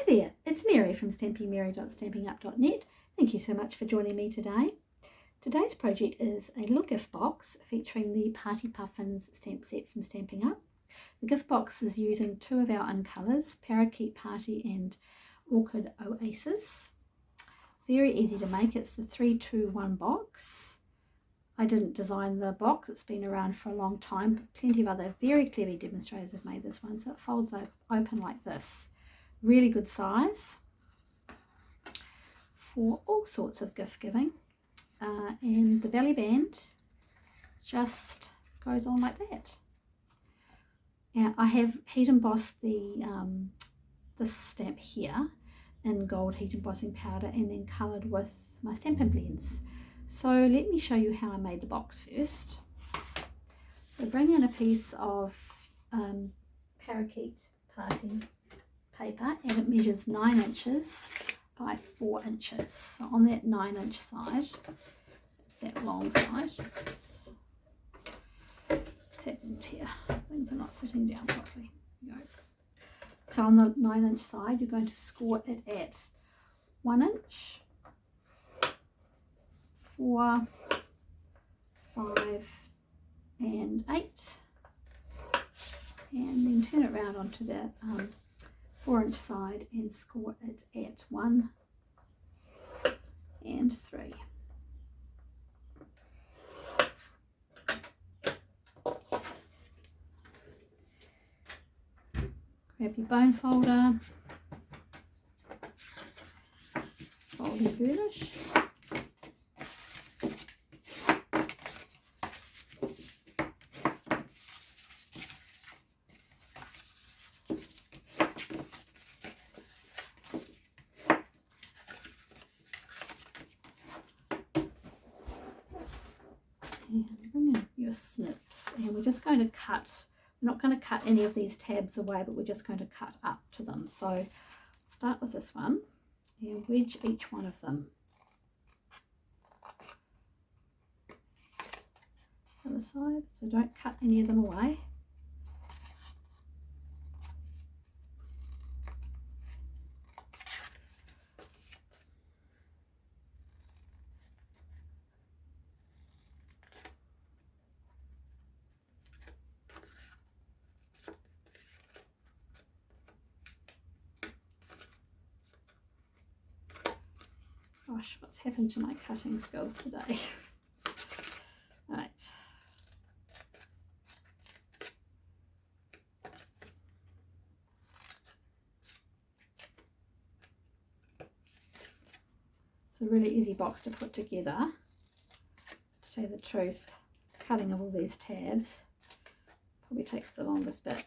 there, it's Mary from stampingmary.stampingup.net. Thank you so much for joining me today. Today's project is a little gift box featuring the Party Puffins stamp sets from Stampin' Up. The gift box is using two of our own colours, Parakeet Party and Orchid Oasis. Very easy to make. It's the 3-2-1 box. I didn't design the box, it's been around for a long time, but plenty of other very clever demonstrators have made this one. So it folds open like this. Really good size for all sorts of gift giving. And the belly band just goes on like that. Now I have heat embossed this stamp here in gold heat embossing powder and then coloured with my Stampin' blends. So let me show you how I made the box first. So bring in a piece of Parakeet Party paper and it measures 9 inches by 4 inches. So on that 9-inch side, it's that long side. Oops. What's happened here? Things are not sitting down properly. There you go. So on the 9-inch side, you're going to score it at 1 inch, 4, 5 and 8, and then turn it around onto the 4-inch side and score it at 1 and 3. Grab your bone folder, fold your burnish. And bring in your snips, and we're just going to cut. We're not going to cut any of these tabs away, but we're just going to cut up to them. So start with this one and wedge each one of them. Other side, so don't cut any of them away. Gosh, what's happened to my cutting skills today? Right. It's a really easy box to put together. To tell you the truth, cutting of all these tabs probably takes the longest bit.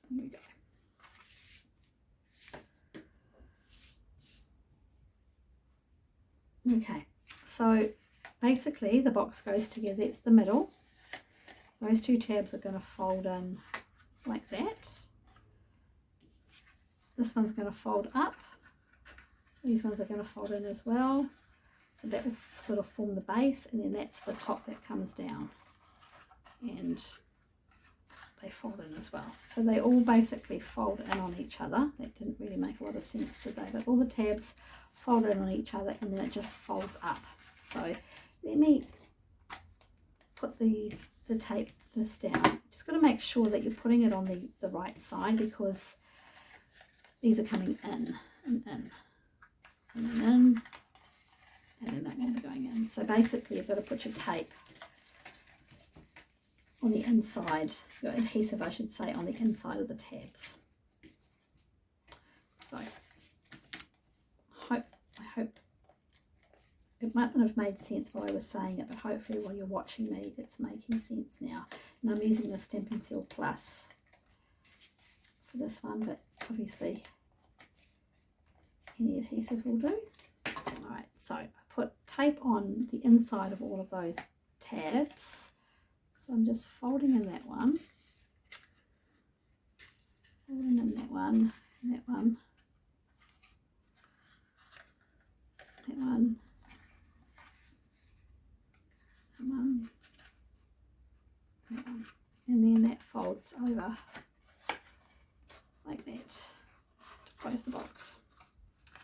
There we go. Okay, so basically the box goes together. It's the middle. Those two tabs are going to fold in like that. This one's going to fold up. These ones are going to fold in as well. So that will sort of form the base, and then that's the top that comes down. And they fold in as well. So they all basically fold in on each other. That didn't really make a lot of sense, did they? But all the tabs fold in on each other and then it just folds up. So let me put the tape this down. Just got to make sure that you're putting it on the right side, because these are coming in and in and then in, and then that one will be going in. So basically you've got to put your tape on the inside, your adhesive I should say, on the inside of the tabs. So I hope it might not have made sense while I was saying it, but hopefully while you're watching me it's making sense now. And I'm using the Stampin' Seal Plus for this one, but obviously any adhesive will do. Alright, so I put tape on the inside of all of those tabs. So I'm just folding in that one, folding in that one, and that one, that one, that one, that one, and then that that folds over like that to close the box.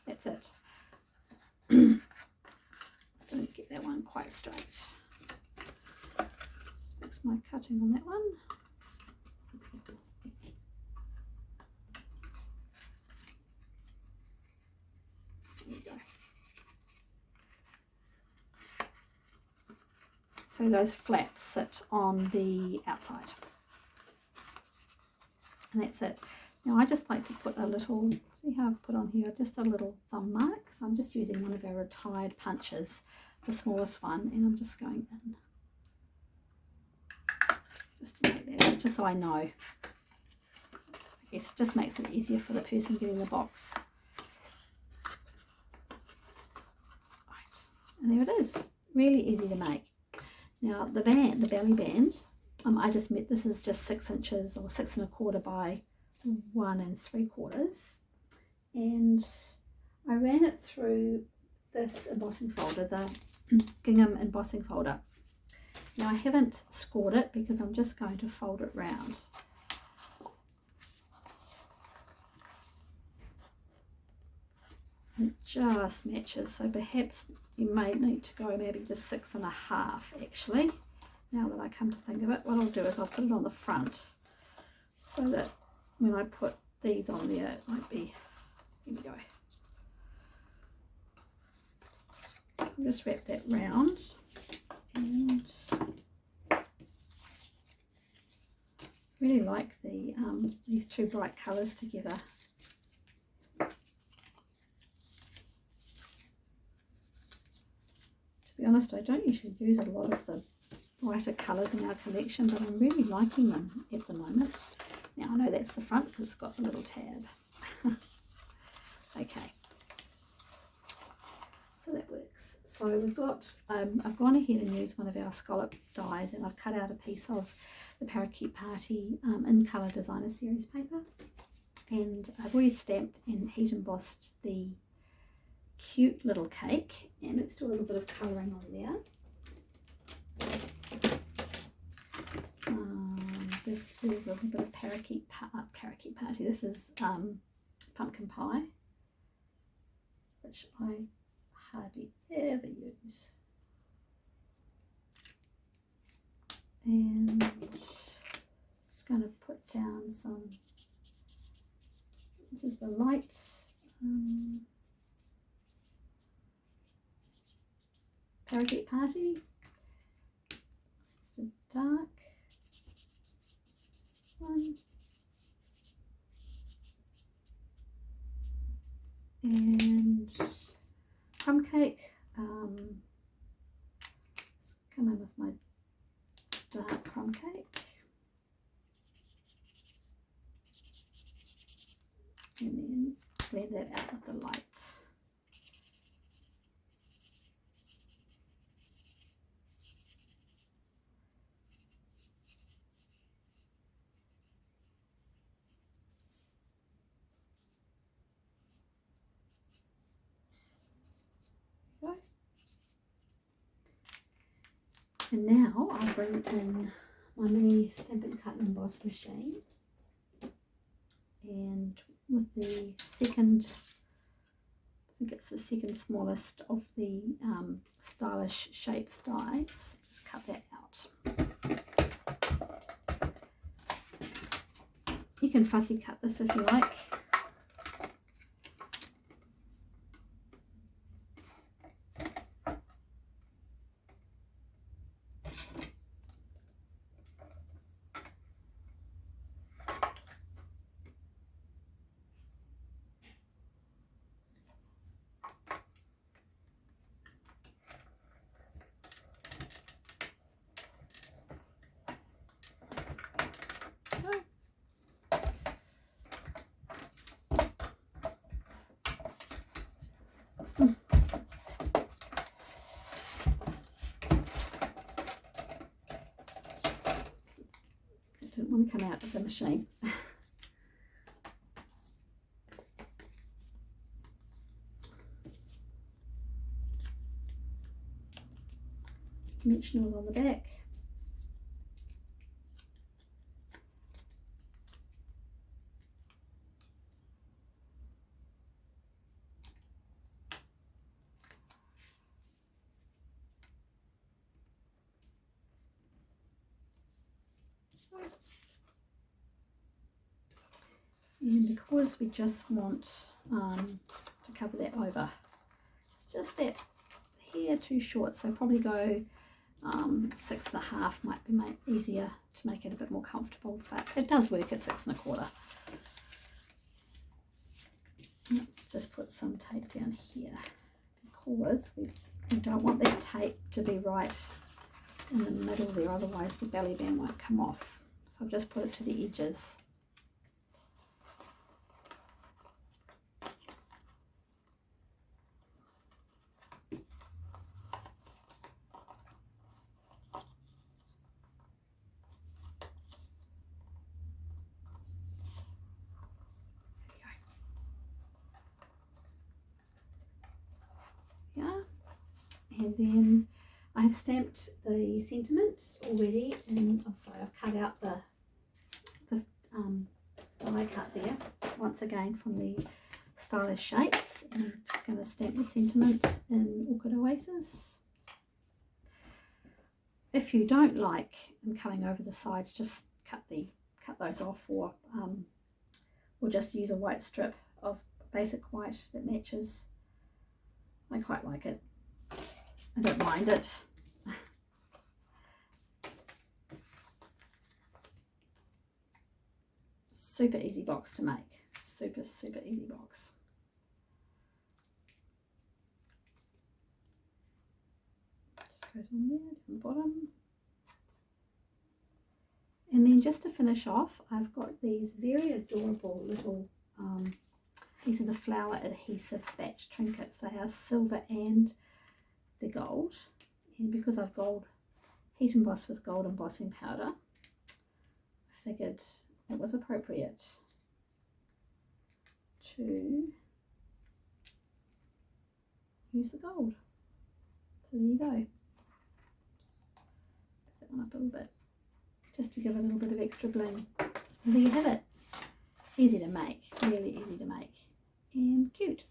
That's it. Don't get that one quite straight. Just fix my cutting on that one. There we go. So those flaps sit on the outside. And that's it. Now I just like to put a little, see how I've put on here, just a little thumb mark. So I'm just using one of our retired punches, the smallest one, and I'm just going in. Just to make that out, just so I know. I guess it just makes it easier for the person getting the box. Right, and there it is. Really easy to make. Now the band, the belly band, I just met, this is just 6 inches or 6 1/4 by 1 3/4, and I ran it through this embossing folder, the gingham embossing folder. Now I haven't scored it because I'm just going to fold it round. It just matches, so perhaps you may need to go maybe just 6 1/2 actually. Now that I come to think of it, what I'll do is I'll put it on the front so that when I put these on there, it won't be, here we go. I'll just wrap that round, and really like the these two bright colours together. To be honest, I don't usually use a lot of the brighter colours in our collection, but I'm really liking them at the moment. Now I know that's the front because it's got the little tab. Okay, so that works. So we've got, I've gone ahead and used one of our scallop dies, and I've cut out a piece of the Parakeet Party in Colour Designer Series paper, and I've already stamped and heat embossed the cute little cake, and let's do a little bit of colouring on there. This is a little bit of Parakeet Party. This is pumpkin pie, which I hardly ever use. And just going to put down some, this is the light Parakeet Party. This is the dark one. And crumb cake. Let's come in with my dark crumb cake. And then blend that out with the light. And now I'll bring in my mini Stampin' Cut and Emboss machine, and with the second, I think it's the second smallest of the stylish shapes dies, just cut that out. You can fussy cut this if you like. Didn't want to come out of the machine. Dimensionals on the back. And because we just want to cover that over, it's just that hair too short, so probably go 6.5 might be easier to make it a bit more comfortable, but it does work at 6.25. Let's just put some tape down here because we don't want that tape to be right in the middle there, otherwise the belly band won't come off. So I've just put it to the edges. And then I've stamped the sentiment already, and I'm sorry, I've cut out the die cut there once again from the Stylish Shapes, and I'm just going to stamp the sentiment in Orchid Oasis. If you don't like them coming over the sides, just cut those off, or just use a white strip of basic white that matches. I quite like it. I don't mind it. Super easy box to make. Super easy box. Just goes on there, down the bottom. And then just to finish off, I've got these very adorable little, these are the flower adhesive batch trinkets. They are silver and the gold, and because I've heat embossed with gold embossing powder, I figured it was appropriate to use the gold. So there you go. Put that one up a little bit, just to give it a little bit of extra bling. And there you have it. Easy to make, really easy to make, and cute.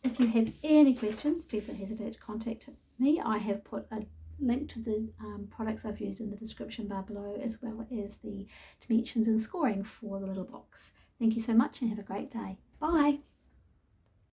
If you have any questions, please don't hesitate to contact me. I have put a link to the products I've used in the description bar below, as well as the dimensions and scoring for the little box. Thank you so much and have a great day. Bye.